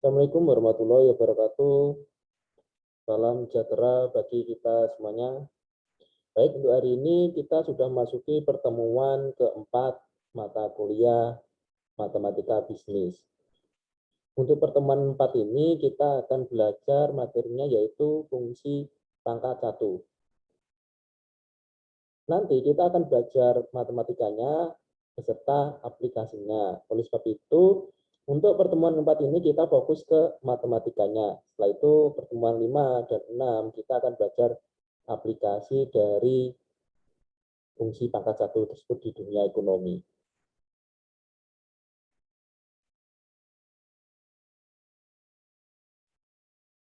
Assalamualaikum warahmatullahi wabarakatuh. Salam sejahtera bagi kita semuanya. Baik, untuk hari ini kita sudah memasuki pertemuan keempat mata kuliah Matematika Bisnis. Untuk pertemuan 4 ini kita akan belajar materinya yaitu fungsi pangkat 1. Nanti kita akan belajar matematikanya beserta aplikasinya. Oleh sebab itu, untuk pertemuan 4 ini kita fokus ke matematikanya. Setelah itu pertemuan 5 dan 6 kita akan belajar aplikasi dari fungsi pangkat 1 tersebut di dunia ekonomi.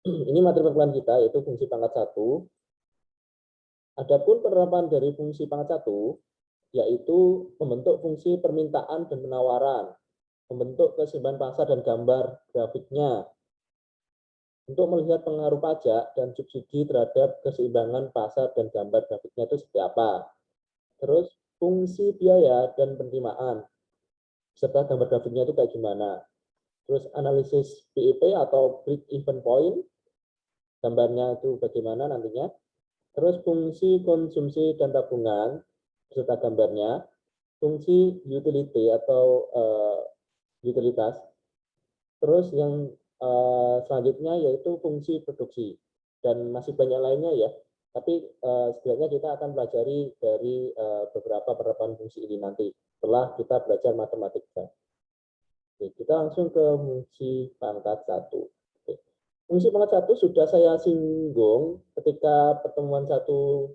Ini materi perkuliahan kita yaitu fungsi pangkat 1. Adapun penerapan dari fungsi pangkat 1 yaitu membentuk fungsi permintaan dan penawaran, membentuk keseimbangan pasar dan gambar grafiknya, untuk melihat pengaruh pajak dan subsidi terhadap keseimbangan pasar dan gambar grafiknya itu seperti apa. Terus fungsi biaya dan penerimaan, serta gambar grafiknya itu kayak gimana. Terus analisis BEP atau break even point, gambarnya itu bagaimana nantinya. Terus fungsi konsumsi dan tabungan, serta gambarnya. Fungsi utility atau utilitas. Terus yang selanjutnya yaitu fungsi produksi dan masih banyak lainnya ya. Tapi setidaknya kita akan pelajari dari beberapa penerapan fungsi ini nanti setelah kita belajar matematika. Oke, kita langsung ke fungsi pangkat 1. Oke. Fungsi pangkat 1 sudah saya singgung ketika pertemuan 1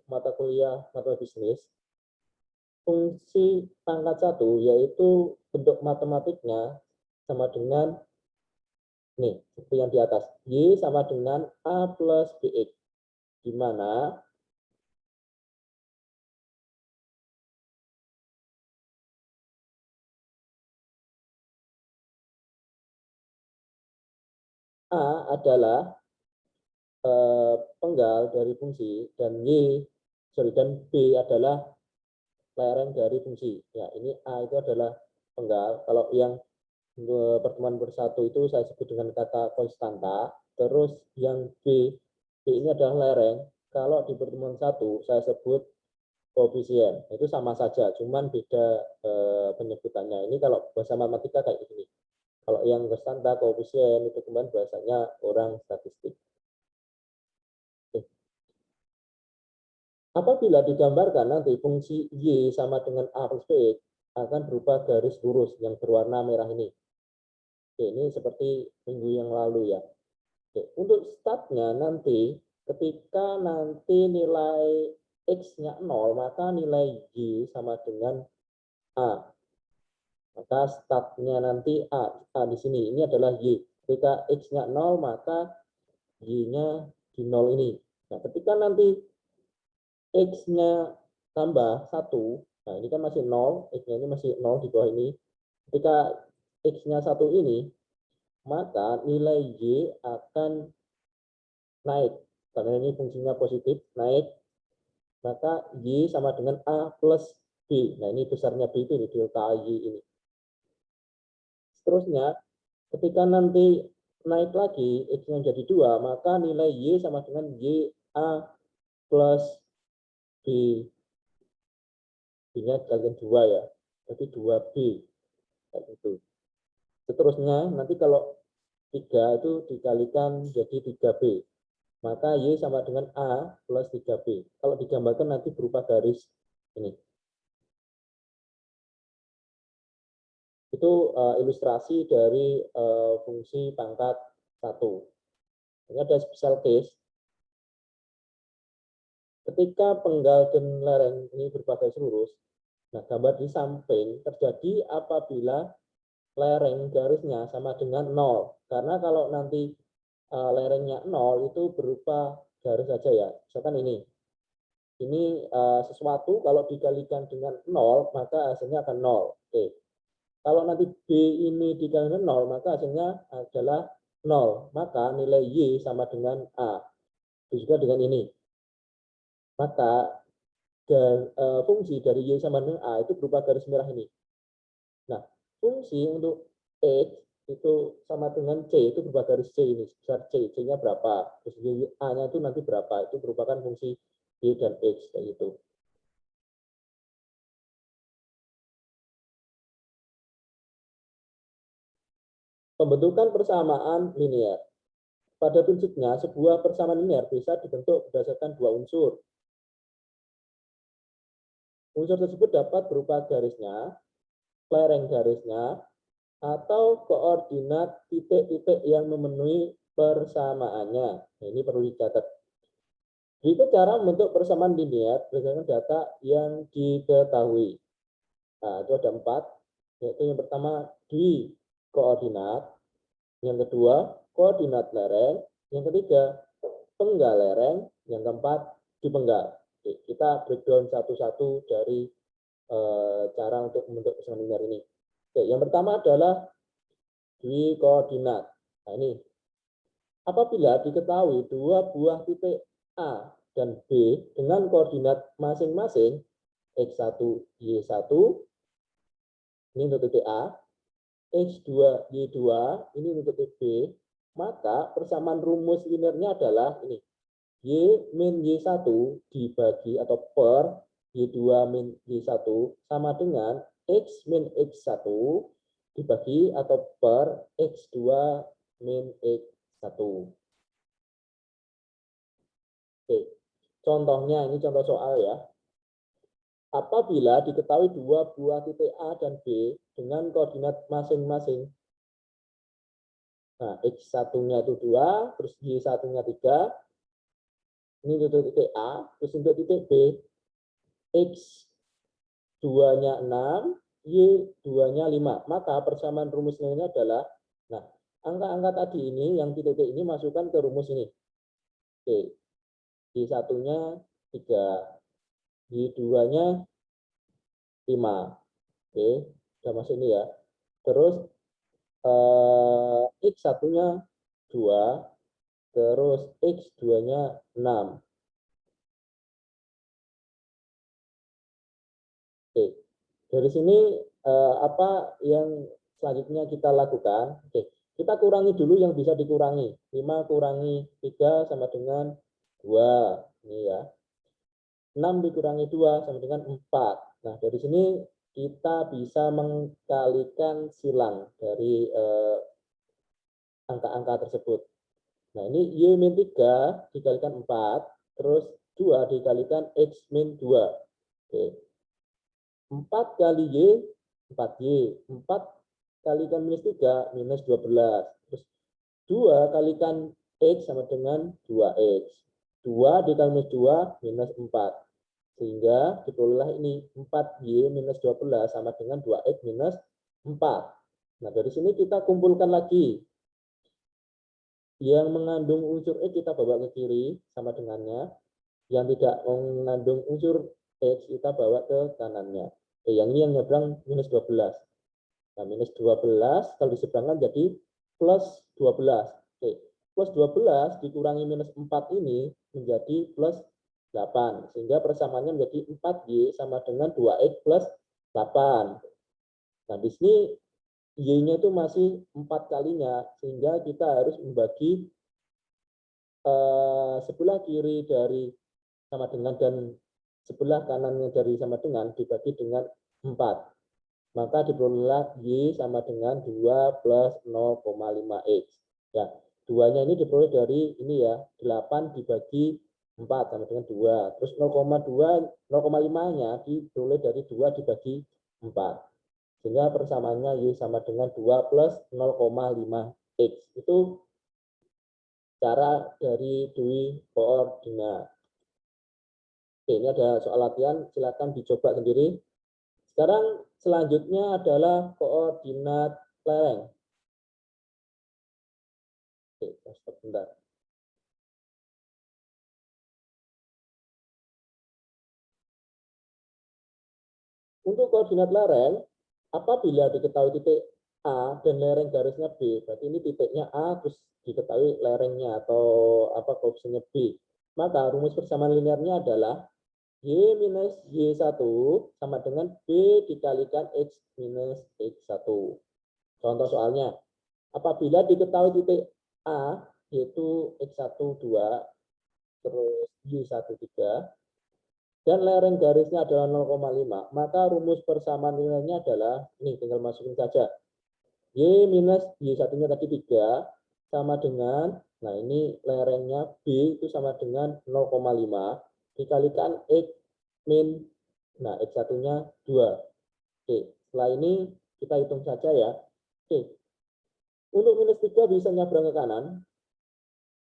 mata kuliah matematika bisnis. Fungsi pangkat 1 yaitu bentuk matematiknya sama dengan nih, seperti yang di atas. Y sama dengan A plus BX. Di mana A adalah penggal dari fungsi dan dan B adalah lereng dari fungsi. Ya, ini A itu adalah penggal. Kalau yang pertemuan bersatu itu saya sebut dengan kata konstanta. Terus yang B ini adalah lereng. Kalau di pertemuan 1 saya sebut koefisien. Itu sama saja, cuman beda penyebutannya. Ini kalau bahasa matematika kayak gini. Kalau yang konstanta koefisien itu kemudian bahasanya orang statistik. Apabila digambarkan nanti fungsi Y sama dengan A plus B akan berupa garis lurus yang berwarna merah ini. Oke, ini seperti minggu yang lalu ya. Oke, untuk startnya nanti ketika nanti nilai X-nya 0, maka nilai Y sama dengan A. Maka startnya nanti A di sini, ini adalah Y. Ketika X-nya 0, maka Y-nya di 0 ini. Nah, ketika nanti X-nya tambah 1, nah ini kan masih 0, X-nya ini masih 0 di bawah ini. Ketika X-nya 1 ini, maka nilai Y akan naik. Karena ini fungsinya positif, naik. Maka Y sama dengan A plus B. Nah ini besarnya B itu di delta Y ini. Seterusnya, ketika nanti naik lagi, X-nya jadi 2, maka nilai Y sama dengan Y A plus B. B-nya dikalikan 2 ya, jadi 2B. Kayak gitu. Seterusnya, nanti kalau 3 itu dikalikan jadi 3B. Maka Y sama dengan A plus 3B. Kalau digambarkan nanti berupa garis ini. Itu ilustrasi dari fungsi pangkat 1. Ini ada special case. Ketika penggal dan lereng ini berupa garis lurus, nah gambar di samping terjadi apabila lereng garisnya sama dengan 0. Karena kalau nanti lerengnya 0 itu berupa garis saja ya. Misalkan ini. Ini sesuatu kalau dikalikan dengan 0, maka hasilnya akan 0. Oke. Kalau nanti B ini dikalikan 0, maka hasilnya adalah 0. Maka nilai Y sama dengan A. Itu juga dengan ini. Maka fungsi dari Y sama dengan A itu berupa garis merah ini. Nah, fungsi untuk X itu sama dengan C, itu berubah garis C ini, sebesar C, C-nya berapa, terus A-nya itu nanti berapa, itu merupakan fungsi Y dan X, kayak gitu. Pembentukan persamaan linear. Pada prinsipnya, sebuah persamaan linear bisa dibentuk berdasarkan dua unsur. Unsur tersebut dapat berupa garisnya, lereng garisnya, atau koordinat titik-titik yang memenuhi persamaannya. Nah, ini perlu dicatat. Berikut cara membentuk persamaan linear berdasarkan data yang diketahui. Nah, itu ada 4, yaitu yang pertama di koordinat, yang kedua koordinat lereng, yang ketiga penggal lereng, yang keempat dipenggal. Oke, kita breakdown satu-satu dari cara untuk membentuk persamaan linear ini. Oke, yang pertama adalah di koordinat. Nah, ini apabila diketahui dua buah titik A dan B dengan koordinat masing-masing X1, Y1, ini untuk titik A, X2, Y2, ini untuk titik B, maka persamaan rumus linearnya adalah ini, Y min Y1 dibagi atau per Y2 min Y1 sama dengan X min X1 dibagi atau per X2 min X1. Oke, contohnya ini contoh soal ya. Apabila diketahui dua buah titik A dan B dengan koordinat masing-masing. Nah, X1-nya itu 2, terus Y1-nya 3. Ini untuk titik A, terus untuk titik B, X2-nya 6, Y2-nya 5. Maka persamaan rumus nilainya adalah, nah, angka-angka tadi ini, yang titik-titik ini masukkan ke rumus ini. Oke, Y1-nya 3, Y2-nya 5. Oke, sudah masuk ini ya. Terus X1-nya 2, terus X2-nya 6. Oke, dari sini apa yang selanjutnya kita lakukan? Oke, kita kurangi dulu yang bisa dikurangi. 5 kurangi 3 sama dengan 2. Ini ya. 6 dikurangi 2 sama dengan 4. Nah, dari sini kita bisa mengkalikan silang dari angka-angka tersebut. Nah, ini Y min 3 dikalikan 4, terus 2 dikalikan X min 2. Oke. 4 kali Y, 4Y. 4 kalikan minus 3, minus 12. Terus 2 kalikan X sama dengan 2X. 2 dikali minus 2, minus 4. Sehingga diperolehlah ini 4Y minus 12 sama dengan 2X minus 4. Nah, dari sini kita kumpulkan lagi. Yang mengandung unsur X kita bawa ke kiri sama dengannya. Yang tidak mengandung unsur X kita bawa ke kanannya. Yang ini yang nyebrang minus 12. Nah, minus 12 kalau diseberangkan jadi plus 12. Oke. Plus 12 dikurangi minus 4 ini menjadi plus 8. Sehingga persamaannya menjadi 4Y sama dengan 2X plus 8. Nah, di sini Y-nya itu masih 4 kalinya, sehingga kita harus membagi sebelah kiri dari sama dengan dan sebelah kanannya dari sama dengan dibagi dengan 4. Maka diperolehlah Y sama dengan 2 plus 0,5X. Ya, 2-nya ini diperoleh dari ini ya, 8 dibagi 4 sama dengan 2. Terus 0,5-nya diperoleh dari 2 dibagi 4. Sehingga persamaannya Y sama dengan 2 plus 0,5X. Itu cara dari dui koordinat. Oke, ini ada soal latihan, silakan dicoba sendiri. Sekarang selanjutnya adalah koordinat lereng. Oke, stop bentar. Untuk koordinat lereng, apabila diketahui titik A dan lereng garisnya B, berarti ini titiknya A terus diketahui lerengnya atau apa koefisiennya B. Maka rumus persamaan linearnya adalah Y minus Y1 sama dengan B dikalikan X minus X1. Contoh soalnya, Apabila diketahui titik A, yaitu X1, 2, terus Y1, 3, dan lereng garisnya adalah 0,5, maka rumus persamaan nilainya adalah, ini tinggal masukin saja, Y minus Y1-nya tadi 3, sama dengan, nah ini lerengnya B itu sama dengan 0,5, dikalikan X min, nah X1-nya 2. Oke, setelah ini kita hitung saja ya. Oke, untuk minus 3 bisa nyabrang ke kanan,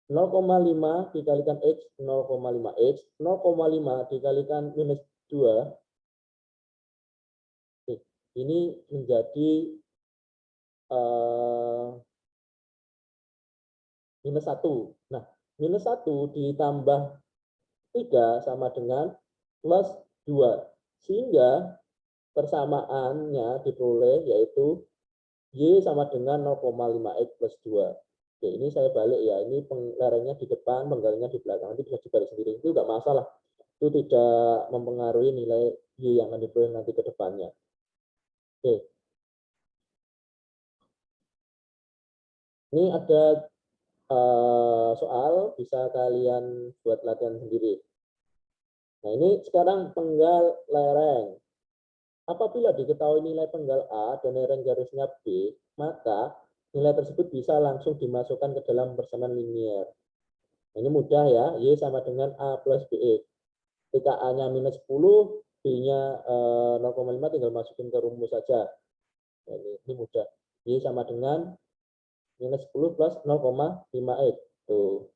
0,5 dikalikan X, 0,5X, 0,5 dikalikan minus 2, ini menjadi minus 1. Nah, minus 1 ditambah 3 sama dengan plus 2. Sehingga persamaannya diperoleh yaitu Y sama dengan 0,5X plus 2. Oke, ini saya balik ya. Ini lerengnya di depan, penggalnya di belakang. Nanti bisa dibalik sendiri. Itu enggak masalah. Itu tidak mempengaruhi nilai Y yang akan diperoleh nanti ke depannya. Oke. Ini ada soal, bisa kalian buat latihan sendiri. Nah, ini sekarang penggal lereng. Apabila diketahui nilai penggal A dan lereng garisnya B, maka nilai tersebut bisa langsung dimasukkan ke dalam persamaan linier. Ini mudah ya, Y sama dengan A plus BX. Ketika A-nya minus 10, B-nya 0,5 tinggal masukin ke rumus saja. Nah, ini mudah. Y sama dengan minus 10 plus 0,5X. Tuh.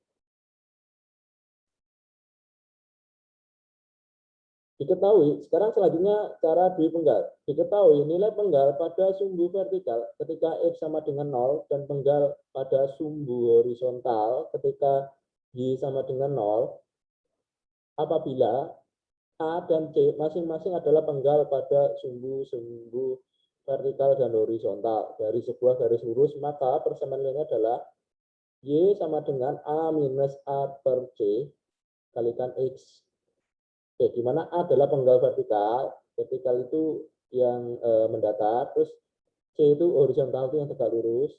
Diketahui, sekarang selanjutnya cara dui penggal. Diketahui nilai penggal pada sumbu vertikal ketika X sama dengan 0 dan penggal pada sumbu horizontal ketika Y sama dengan 0 apabila A dan C masing-masing adalah penggal pada sumbu-sumbu vertikal dan horizontal dari sebuah garis lurus, maka persamaan nilainya adalah Y sama dengan A minus A per C kalikan X. Oke, di mana A adalah penggal vertikal itu yang mendatar, terus C itu horizontal itu yang tegak lurus.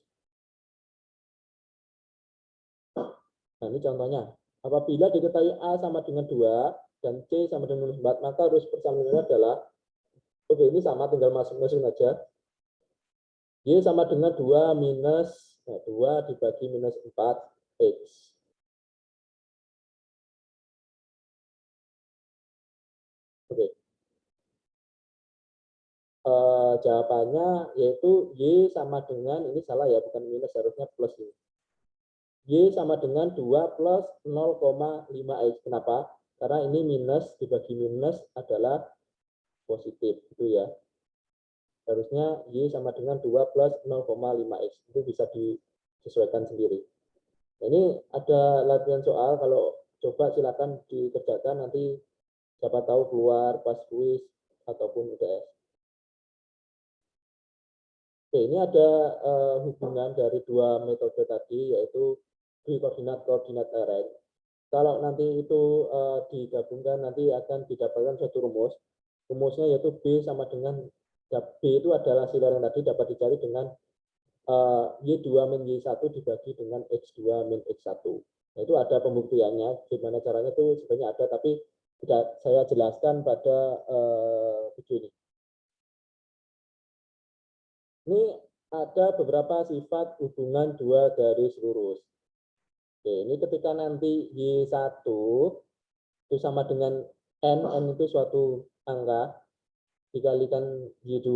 Nah, ini contohnya. Apabila diketahui A sama dengan 2 dan C sama dengan minus 4, maka harus persamaannya adalah, oke ini sama, tinggal masuk-masuk aja. Y sama dengan 2 minus, nah 2 dibagi minus 4X. Oke. Jawabannya yaitu Y sama dengan, ini salah ya, bukan minus, harusnya plus ini. Y sama dengan 2 plus 0,5X. Kenapa? Karena ini minus dibagi minus adalah positif, gitu ya. Harusnya Y sama dengan 2 plus 0,5X. Itu bisa disesuaikan sendiri. Nah, ini ada latihan soal, kalau coba silakan dikerjakan, nanti siapa tahu keluar pas kuis ataupun UTS. Oke, ini ada hubungan dari dua metode tadi, yaitu dui koordinat lereng. Kalau nanti itu digabungkan, nanti akan didapatkan satu rumus. Rumusnya yaitu B sama dengan, B itu adalah hasil lereng tadi dapat dicari dengan Y2 min Y1 dibagi dengan X2 min X1. Nah, itu ada pembuktiannya, gimana caranya itu sebenarnya ada, tapi tidak saya jelaskan pada video ini. Ini ada beberapa sifat hubungan dua garis lurus. Oke, ini ketika nanti Y1 itu sama dengan N itu suatu angka, dikalikan Y2,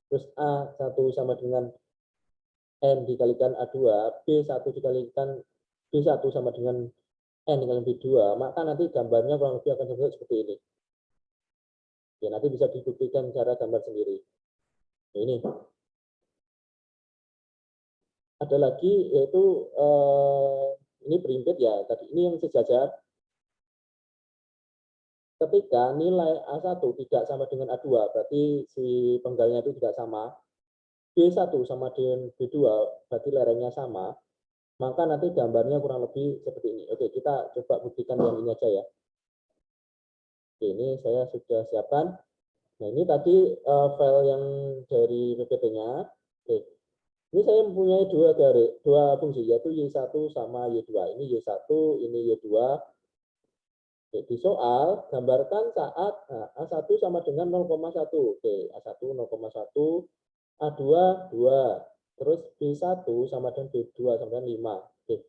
terus A1 sama dengan N dikalikan A2, B1 dikalikan B1 sama dengan N dikalikan B2, maka nanti gambarnya kurang lebih akan seperti ini. Oke, nanti bisa dibuktikan cara gambar sendiri. Ini ada lagi yaitu ini berimpit ya, tadi ini yang sejajar. Ketika nilai A1 tidak sama dengan A2, berarti si penggalnya itu tidak sama, B1 sama dengan B2, berarti lerengnya sama, maka nanti gambarnya kurang lebih seperti ini. Oke, kita coba buktikan yang ini aja ya. Oke, ini saya sudah siapkan. Nah, ini tadi file yang dari PPT-nya. Oke. Ini saya mempunyai dua fungsi, yaitu Y1 sama Y2. Ini Y1, ini Y2. Di soal, gambarkan saat A1 sama dengan 0,1. Oke, A1 0,1, A2 2. Terus B1 sama dengan B2 sama dengan 5. Oke.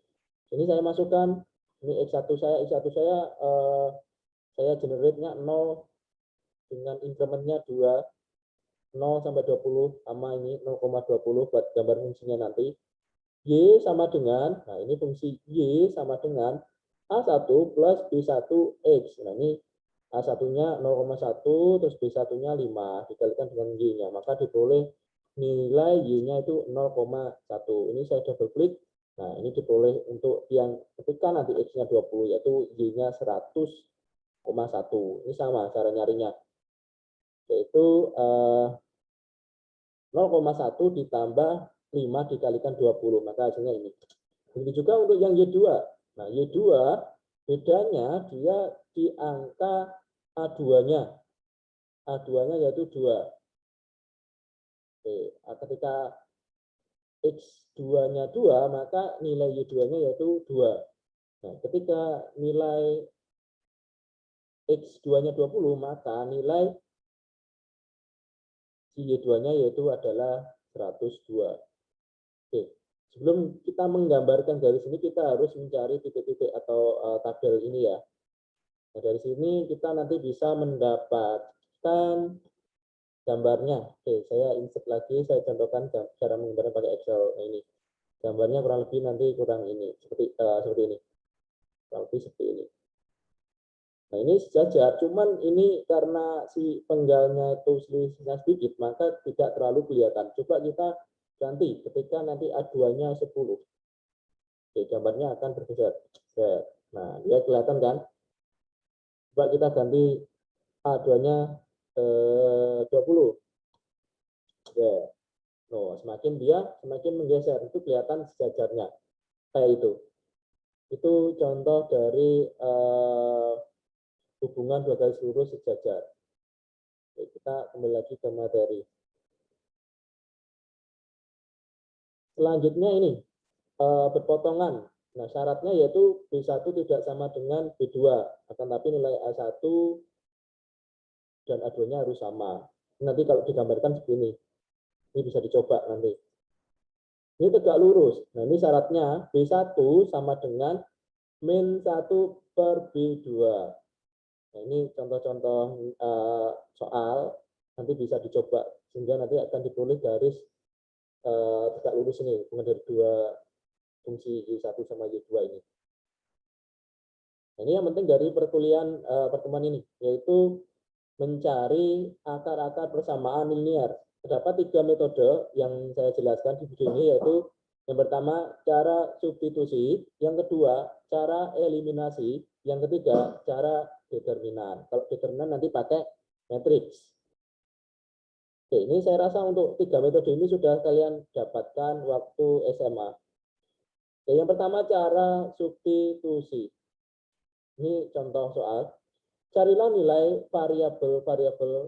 Ini saya masukkan, ini X1 saya generate-nya 0 dengan increment-nya 2. 0 sampai 20 sama ini 0,20 buat gambar fungsinya nanti. Y sama dengan, nah ini fungsi Y sama dengan A1 plus B1X. Nah ini A1-nya 0,1, terus B1-nya 5, dikalikan dengan Y-nya. Maka diperoleh nilai Y-nya itu 0,1. Ini saya double klik. Nah ini diperoleh untuk yang ketika nanti X-nya 20, yaitu Y-nya 100,1. Ini sama cara nyarinya. Yaitu 0,1 ditambah 5 dikalikan 20, maka hasilnya ini. Begitu juga untuk yang Y2. Nah, Y2 bedanya dia di angka A2-nya. A2-nya yaitu 2. Oke, ketika X2-nya 2, maka nilai Y2-nya yaitu 2. Nah, ketika nilai X2-nya 20, maka nilai Y2-nya yaitu adalah 102. Oke. Sebelum kita menggambarkan garis ini, kita harus mencari titik-titik atau tabel ini ya. Nah, dari sini kita nanti bisa mendapatkan gambarnya. Oke, saya insert lagi, saya contohkan cara menggambarkan pakai Excel. Nah, ini gambarnya kurang lebih nanti kurang ini, seperti ini. Kurang lebih seperti ini. Nah, ini sejajar, cuman ini karena si penggalnya itu selisihnya sedikit, maka tidak terlalu kelihatan. Coba kita ganti ketika nanti A2-nya 10. Oke, gambarnya akan bergeser. Nah, dia kelihatan kan? Coba kita ganti A2-nya 20. Ya. No, semakin menggeser, itu kelihatan sejajarnya. Kayak itu. Itu contoh dari hubungan dua garis lurus sejajar. Oke, kita kembali lagi ke materi. Selanjutnya ini berpotongan. Nah, syaratnya yaitu B1 tidak sama dengan B2, akan tapi nilai A1 dan A2-nya harus sama. Nanti kalau digambarkan seperti ini bisa dicoba nanti. Ini tegak lurus. Nah, ini syaratnya B1 sama dengan min 1 per B2. Nah, ini contoh-contoh soal, nanti bisa dicoba, sehingga nanti akan diperoleh garis tegak lurus ini, hubungan dari dua fungsi Y1 sama Y2 ini. Nah, ini yang penting dari perkuliahan pertemuan ini, yaitu mencari akar-akar persamaan linear. Terdapat 3 metode yang saya jelaskan di video ini, yaitu yang pertama cara substitusi, yang kedua cara eliminasi, yang ketiga cara determinan. Kalau determinan nanti pakai matriks. Oke, ini saya rasa untuk 3 metode ini sudah kalian dapatkan waktu SMA. Oke, yang pertama cara substitusi. Ini contoh soal. Carilah nilai variabel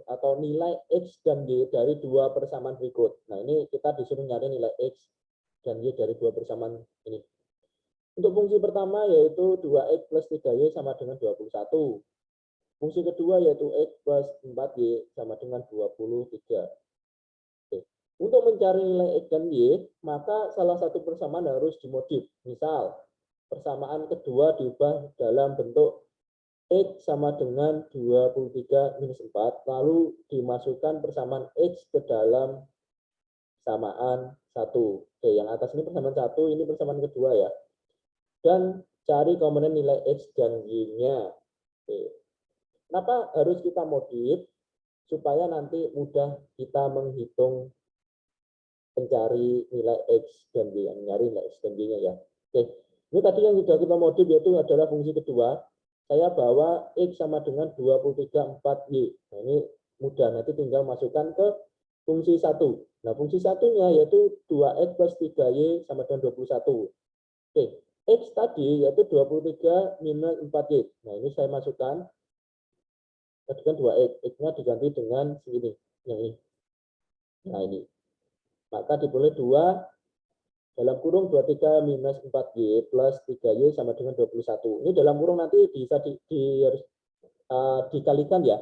atau nilai X dan Y dari dua persamaan berikut. Nah, ini kita disuruh nyari nilai X dan Y dari dua persamaan ini. Untuk fungsi pertama yaitu 2X plus 3Y sama dengan 21. Fungsi kedua yaitu X plus 4Y sama dengan 23. Oke. Untuk mencari nilai X dan Y, maka salah satu persamaan harus dimodif. Misal, persamaan kedua diubah dalam bentuk X sama dengan 23 minus 4, lalu dimasukkan persamaan X ke dalam samaan 1. Oke, yang atas ini persamaan 1, ini persamaan kedua ya. Dan cari komponen nilai X dan Y-nya. Oke. Kenapa harus kita modif? Supaya nanti mudah kita menghitung mencari nilai X dan Y, mencari nilai X dan Y-nya ya. Oke, ini tadi yang sudah kita modif yaitu adalah fungsi kedua. Saya bawa X sama dengan 23, 4Y. Nah, ini mudah, nanti tinggal masukkan ke fungsi 1. Nah, fungsi satunya yaitu 2X plus 3Y sama dengan 21. Oke, X tadi yaitu 23 minus 4Y. Nah, ini saya masukkan. Tadi kan 2X, X-nya diganti dengan segini, yang ini. Nah, ini. Maka diperoleh 2 dalam kurung 23 minus 4Y plus 3Y sama dengan 21. Ini dalam kurung nanti bisa dikalikan ya.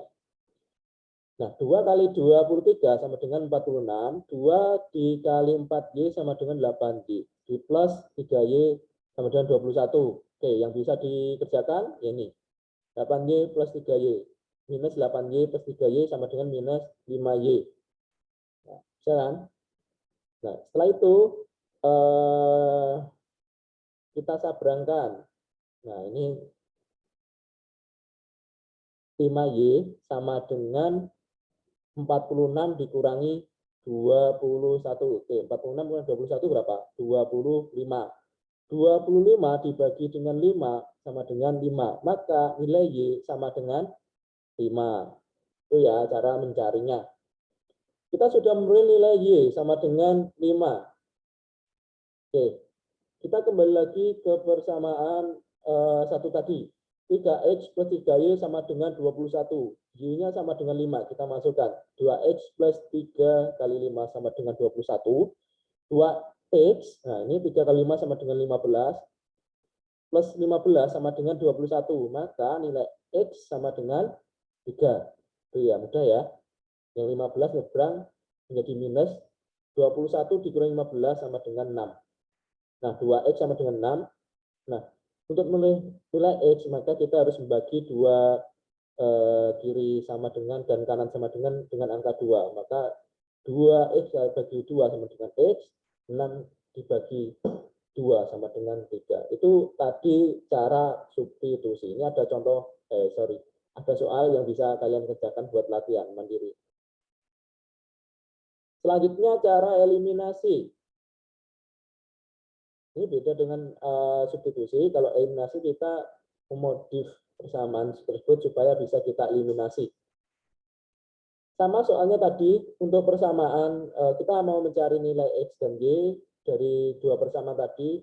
Nah, 2 kali 23 sama dengan 46, 2 dikali 4Y sama dengan 8Y, di plus 3Y sama dengan 21. Oke, yang bisa dikerjakan ya ini, 8Y plus 3Y, minus 8Y plus 3Y sama dengan minus 5Y. Nah, bisa kan? Nah, setelah itu kita sabrangkan. Nah, ini 5Y sama dengan 46 dikurangi 21. Oke, 46 kurang 21 berapa? 25. 25 dibagi dengan 5 sama dengan 5. Maka nilai Y sama dengan 5. Itu ya cara mencarinya. Kita sudah memperoleh nilai Y sama dengan 5. Oke, kita kembali lagi ke persamaan satu tadi. 3X plus 3Y sama dengan 21. Y-nya sama dengan 5. Kita masukkan. 2X plus 3 kali 5 sama dengan 21. 2X, nah ini 3 kali 5 sama dengan 15. Plus 15 sama dengan 21. Maka nilai X sama dengan 3. Itu ya, mudah ya. Yang 15 nyebrang menjadi minus. 21 dikurangi 15 sama dengan 6. Nah, 2X sama dengan 6. Nah, untuk nilai X, maka kita harus membagi dua kiri sama dengan dan kanan sama dengan angka 2. Maka 2X bagi 2 sama dengan X, 6 dibagi 2 sama dengan 3. Itu tadi cara substitusi. Ini ada contoh, ada soal yang bisa kalian kerjakan buat latihan mandiri. Selanjutnya cara eliminasi. Ini beda dengan substitusi. Kalau eliminasi kita memodif persamaan tersebut supaya bisa kita eliminasi. Sama soalnya tadi, untuk persamaan kita mau mencari nilai X dan Y dari dua persamaan tadi.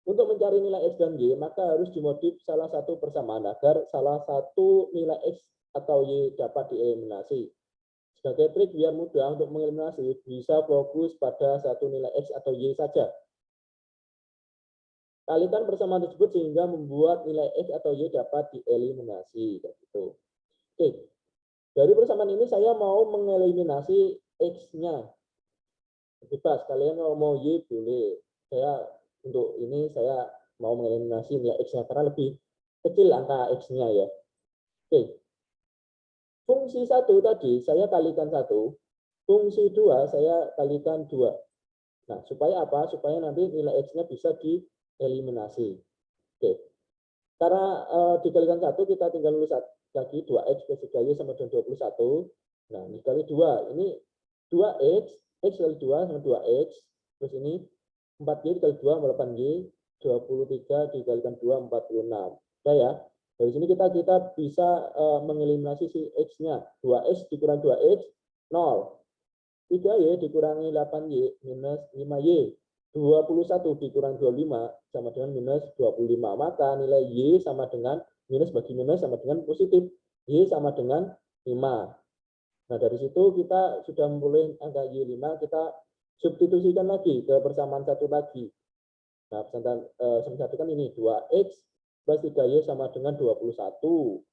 Untuk mencari nilai X dan Y, maka harus dimodif salah satu persamaan agar salah satu nilai X atau Y dapat dieliminasi. Sebagai trik biar mudah untuk mengeliminasi, bisa fokus pada satu nilai X atau Y saja. Kalikan persamaan tersebut sehingga membuat nilai X atau Y dapat dieliminasi. Gitu. Oke, dari persamaan ini saya mau mengeliminasi X-nya. Bebas, kalian mau Y boleh. Untuk ini saya mau mengeliminasi nilai X-nya karena lebih kecil angka X-nya ya. Oke. Fungsi 1 tadi saya kalikan 1, fungsi 2 saya kalikan 2. Nah, supaya apa? Supaya nanti nilai X-nya bisa dieliminasi. Oke. Karena dikalikan 1, kita tinggal nulis lagi 2X plus 3Y sama dengan 21. Nah, dikali 2. Ini 2X, X kali 2 sama 2X. Terus ini 4Y dikali 2 sama 8Y. 23 dikalikan 2, 46. Udah ya. Dari sini kita bisa mengeliminasi si X-nya. 2X dikurangi 2X, 0. 3Y dikurangi 8Y minus 5Y. 21 dikurangi 25 sama dengan minus 25. Maka nilai Y sama dengan minus bagi minus sama dengan positif. Y sama dengan 5. Nah, dari situ kita sudah memperoleh angka Y5, kita substitusikan lagi ke persamaan satu lagi. Nah, persamaan satu kan ini 2X plus 3Y sama dengan 21.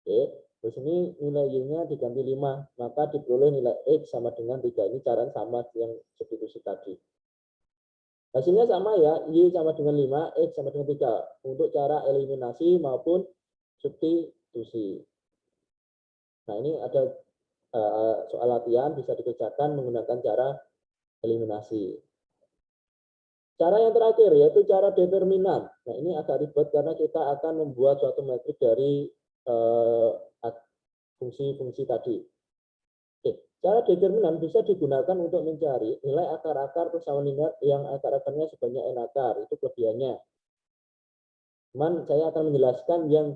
Oke, terus ini nilai Y-nya diganti 5, maka diperoleh nilai X sama dengan 3. Ini cara sama yang substitusi tadi. Hasilnya sama ya, Y sama dengan 5, X sama dengan 3. Untuk cara eliminasi maupun substitusi. Nah, ini ada soal latihan bisa dikerjakan menggunakan cara eliminasi. Cara yang terakhir yaitu cara determinan. Nah, ini agak ribet karena kita akan membuat suatu metrik dari fungsi-fungsi tadi. Oke, cara determinan bisa digunakan untuk mencari nilai akar-akar persamaan linear yang akar-akarnya sebanyak n akar. Itu kelebihannya. Cuman saya akan menjelaskan yang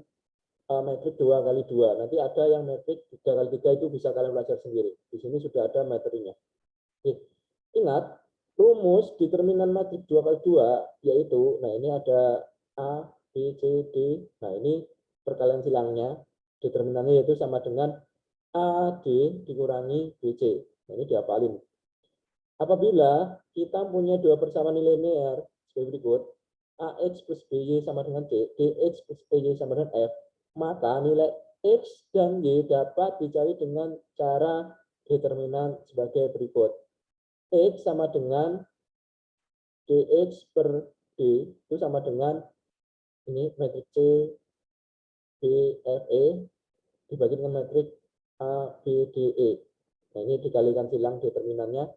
metrik 2 kali 2. Nanti ada yang metrik 3 kali 3 itu bisa kalian belajar sendiri. Di sini sudah ada materinya. Oke. Ingat, rumus determinan matrik 2 kali 2 yaitu, nah ini ada A, B, C, D. Nah, ini perkalian silangnya. Determinannya yaitu sama dengan AD dikurangi BC. Nah, ini dihafalin. Apabila kita punya dua persamaan nilai linear sebagai berikut, AX plus BY sama dengan D, DX plus EY sama dengan F, maka nilai X dan Y dapat dicari dengan cara determinan sebagai berikut. X sama dengan DX per D itu sama dengan ini metrik C, B, F, E dibagi dengan metrik A, B, D, E. Nah, ini dikalikan silang determinannya,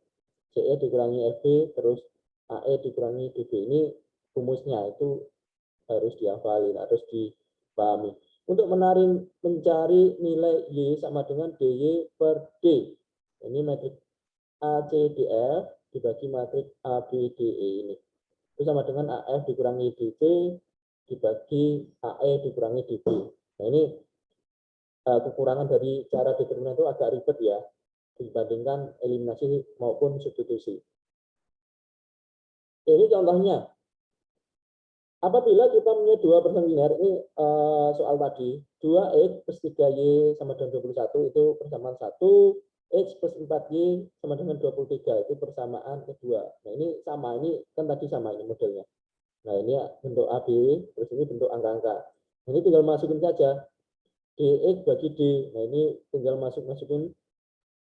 CE dikurangi FB, terus AE dikurangi DB. Ini rumusnya itu harus dihafalin, harus dipahami. Untuk mencari nilai Y sama dengan DY per D. Ini metrik ACDF dibagi matrik ABDE ini. Itu sama dengan AF dikurangi DC dibagi AE dikurangi DB. Nah, ini kekurangan dari cara determinan itu agak ribet ya, dibandingkan eliminasi maupun substitusi. Ini contohnya. Apabila kita punya dua persamaan linear, ini soal tadi, 2x plus 3y sama dengan 21 itu persamaan 1, x plus 4y sama dengan 23 itu persamaan kedua. Nah, ini sama, ini kan tadi sama ini modelnya. Nah, ini bentuk AB, terus ini bentuk angka-angka. Ini tinggal masukin saja dx bagi d. Nah, ini tinggal masukin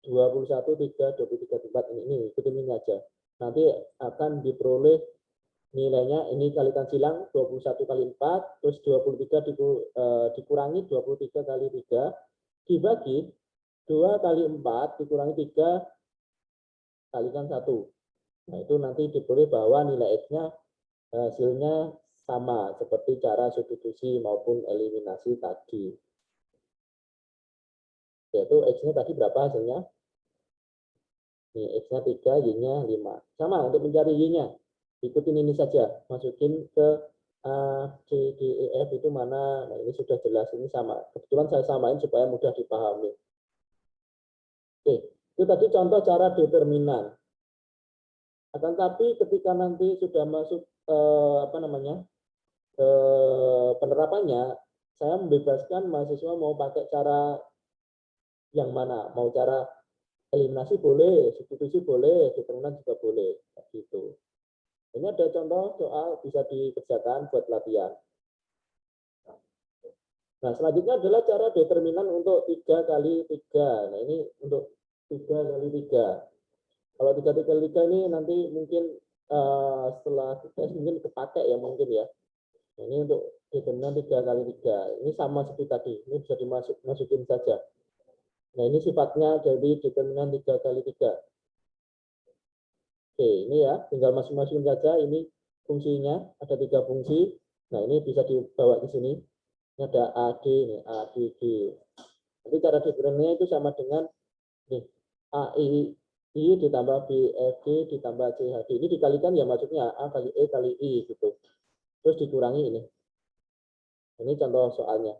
21, 3, 23, 4 ini ikutin ini aja. Nanti akan diperoleh nilainya, ini kalikan silang 21 kali 4, terus 23 dikurangi 23 kali 3, dibagi 2 kali 4 dikurangi 3 kalikan 1. Nah, itu nanti diperoleh bahwa nilai X-nya hasilnya sama seperti cara substitusi maupun eliminasi tadi. Yaitu X-nya tadi berapa hasilnya? Ini X-nya 3, Y-nya 5. Sama untuk mencari Y-nya. Ikutin ini saja, masukin ke A, C, D, E, F itu mana. Nah, ini sudah jelas, ini sama. Kebetulan saya samain supaya mudah dipahami. Oke, itu tadi contoh cara determinan. Akan tapi ketika nanti sudah masuk penerapannya, saya membebaskan mahasiswa mau pakai cara yang mana, mau cara eliminasi boleh, substitusi boleh, determinan juga boleh, gitu. Ini ada contoh soal bisa dikerjakan buat latihan. Nah, selanjutnya adalah cara determinan untuk 3 kali 3. Nah, ini untuk 3 kali 3. Kalau 3 kali 3 ini nanti mungkin setelah tes mungkin kepakai ya mungkin ya. Nah, ini untuk determinan 3 kali 3. Ini sama seperti tadi. Ini bisa dimasukin saja. Nah, ini sifatnya jadi determinan 3 kali 3. Oke, ini ya, tinggal masukin saja. Ini fungsinya, ada 3 fungsi. Nah, ini bisa dibawa ke sini. Ini ada AD, ini ADG. Nanti cara determinannya itu sama dengan nih, AI ditambah BFG ditambah CHD. Ini dikalikan ya maksudnya A kali E kali I gitu. Terus dikurangi ini. Ini contoh soalnya.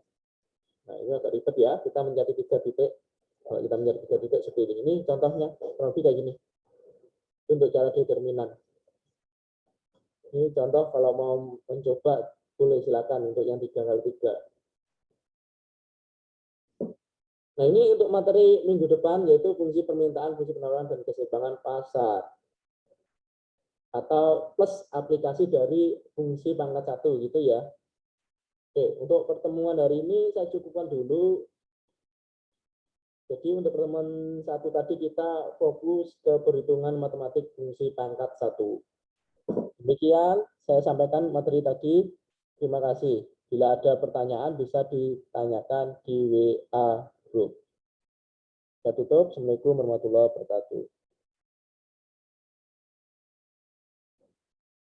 Nah, ini agak ribet ya. Kita mencari 3 titik. Kalau kita mencari 3 titik seperti ini contohnya kurang lebih kayak gini. Untuk cara determinan. Ini contoh kalau mau mencoba boleh silakan untuk yang 3 kali 3. Nah, ini untuk materi minggu depan yaitu fungsi permintaan, fungsi penawaran, dan keseimbangan pasar. Atau plus aplikasi dari fungsi pangkat 1 gitu ya. Oke, untuk pertemuan hari ini saya cukupkan dulu. Jadi untuk pertemuan 1 tadi kita fokus ke perhitungan matematik fungsi pangkat 1. Demikian saya sampaikan materi tadi. Terima kasih. Bila ada pertanyaan bisa ditanyakan di WA group. Saya tutup. Assalamualaikum warahmatullahi wabarakatuh.